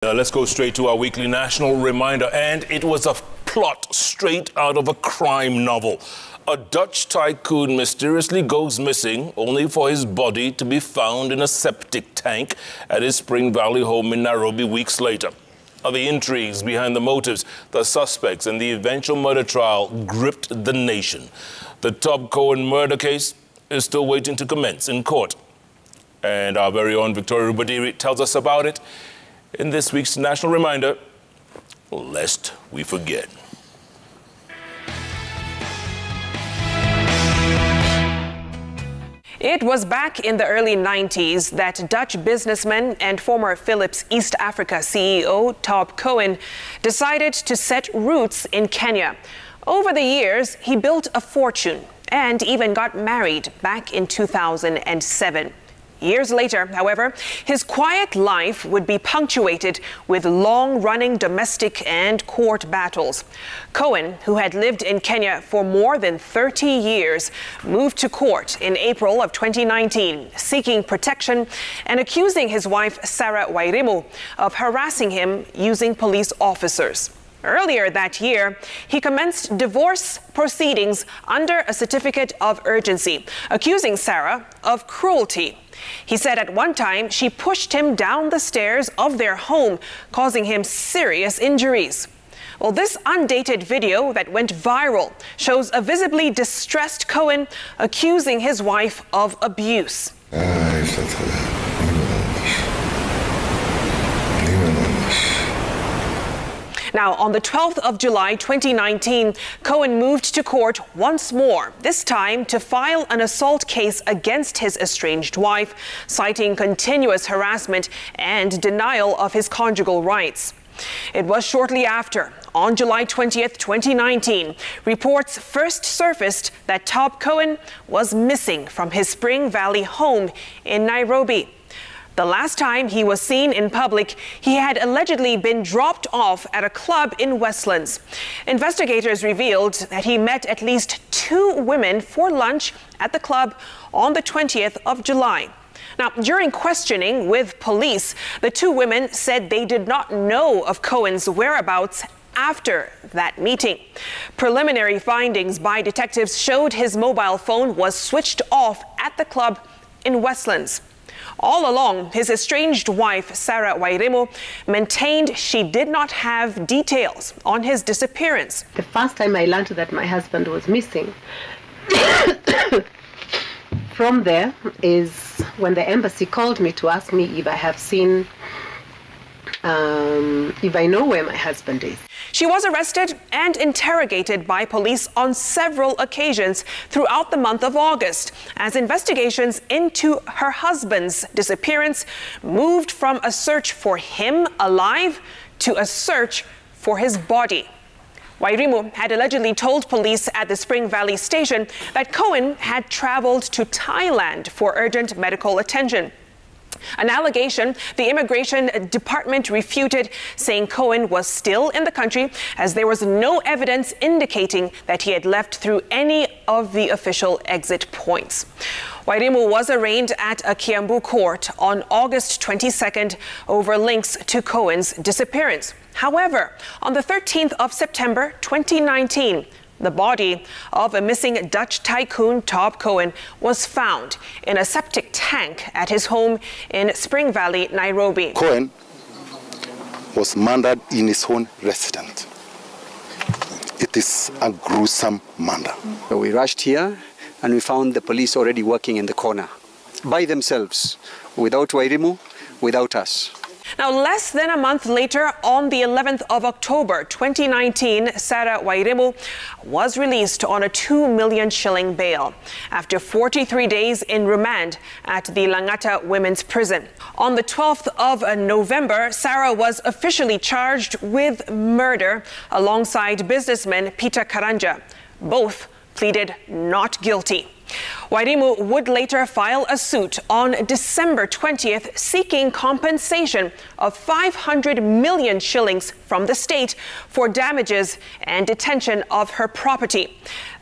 Let's go straight to our weekly national reminder, and it was a plot straight out of a crime novel. A Dutch tycoon mysteriously goes missing, only for his body to be found in a septic tank at his Spring Valley home in Nairobi weeks later. The intrigues behind the motives, the suspects, and the eventual murder trial gripped the nation. The Tob Cohen murder case is still waiting to commence in court. And our very own Victoria Rubadiri tells us about it in this week's National Reminder, lest we forget. It was back in the early 90s that Dutch businessman and former Philips East Africa CEO Tob Cohen decided to set roots in Kenya. Over the years, he built a fortune and even got married back in 2007. Years later, however, his quiet life would be punctuated with long-running domestic and court battles. Cohen, who had lived in Kenya for more than 30 years, moved to court in April of 2019, seeking protection and accusing his wife, Sarah Wairimu, of harassing him using police officers. Earlier that year, he commenced divorce proceedings under a certificate of urgency, accusing Sarah of cruelty. He said at one time she pushed him down the stairs of their home, causing him serious injuries. Well, this undated video that went viral shows a visibly distressed Cohen accusing his wife of abuse. Now, on the 12th of July 2019, Cohen moved to court once more, this time to file an assault case against his estranged wife, citing continuous harassment and denial of his conjugal rights. It was shortly after, on July 20th, 2019, reports first surfaced that Tob Cohen was missing from his Spring Valley home in Nairobi. The last time he was seen in public, he had allegedly been dropped off at a club in Westlands. Investigators revealed that he met at least 2 women for lunch at the club on the 20th of July. Now, during questioning with police, the 2 women said they did not know of Cohen's whereabouts after that meeting. Preliminary findings by detectives showed his mobile phone was switched off at the club in Westlands. All along, his estranged wife, Sarah Wairimu, maintained she did not have details on his disappearance. The first time I learned that my husband was missing, from there is when the embassy called me to ask me if I have seen, if I know where my husband is. She was arrested and interrogated by police on several occasions throughout the month of August, as investigations into her husband's disappearance moved from a search for him alive to a search for his body. Wairimu had allegedly told police at the Spring Valley station that Cohen had traveled to Thailand for urgent medical attention. An allegation the Immigration Department refuted, saying Cohen was still in the country as there was no evidence indicating that he had left through any of the official exit points. Wairimu was arraigned at a Kiambu court on August 22nd over links to Cohen's disappearance. However, on the 13th of September 2019, the body of a missing Dutch tycoon, Tob Cohen, was found in a septic tank at his home in Spring Valley, Nairobi. Cohen was murdered in his own residence. It is a gruesome murder. So we rushed here and we found the police already working in the corner, by themselves, without Wairimu, without us. Now, less than a month later, on the 11th of October 2019, Sarah Wairimu was released on a 2 million shilling bail after 43 days in remand at the Langata Women's Prison. On the 12th of November, Sarah was officially charged with murder alongside businessman Peter Karanja. Both pleaded not guilty. Wairimu would later file a suit on December 20th seeking compensation of 500 million shillings from the state for damages and detention of her property.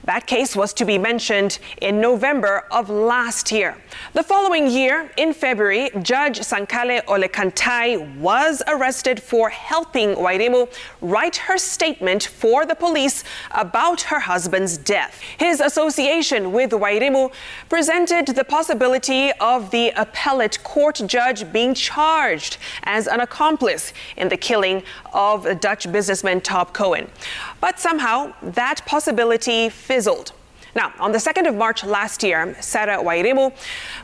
That case was to be mentioned in November of last year. The following year, in February, Judge Sankale Olekantai was arrested for helping Wairimu write her statement for the police about her husband's death. His association with Wairimu presented the possibility of the appellate court judge being charged as an accomplice in the killing of Dutch businessman Tob Cohen. But somehow that possibility fizzled. Now, on the 2nd of March last year, Sarah Wairimu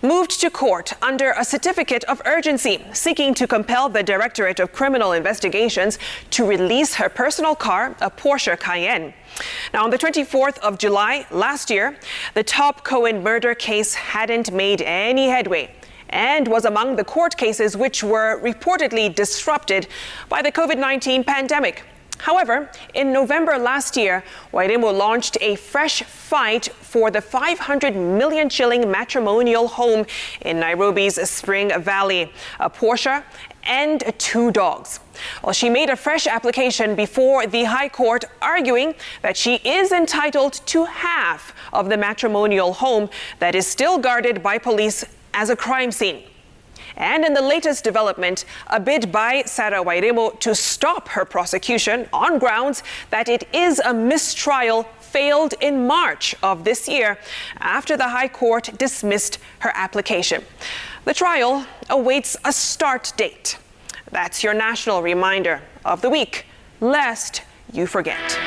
moved to court under a certificate of urgency, seeking to compel the Directorate of Criminal Investigations to release her personal car, a Porsche Cayenne. Now, on the 24th of July last year, the Tob Cohen murder case hadn't made any headway and was among the court cases which were reportedly disrupted by the COVID-19 pandemic. However, in November last year, Wairimu launched a fresh fight for the 500 million shilling matrimonial home in Nairobi's Spring Valley, a Porsche and 2 dogs. Well, she made a fresh application before the High Court, arguing that she is entitled to half of the matrimonial home that is still guarded by police as a crime scene. And in the latest development, a bid by Sarah Wairimu to stop her prosecution on grounds that it is a mistrial failed in March of this year after the High Court dismissed her application. The trial awaits a start date. That's your national reminder of the week, lest you forget.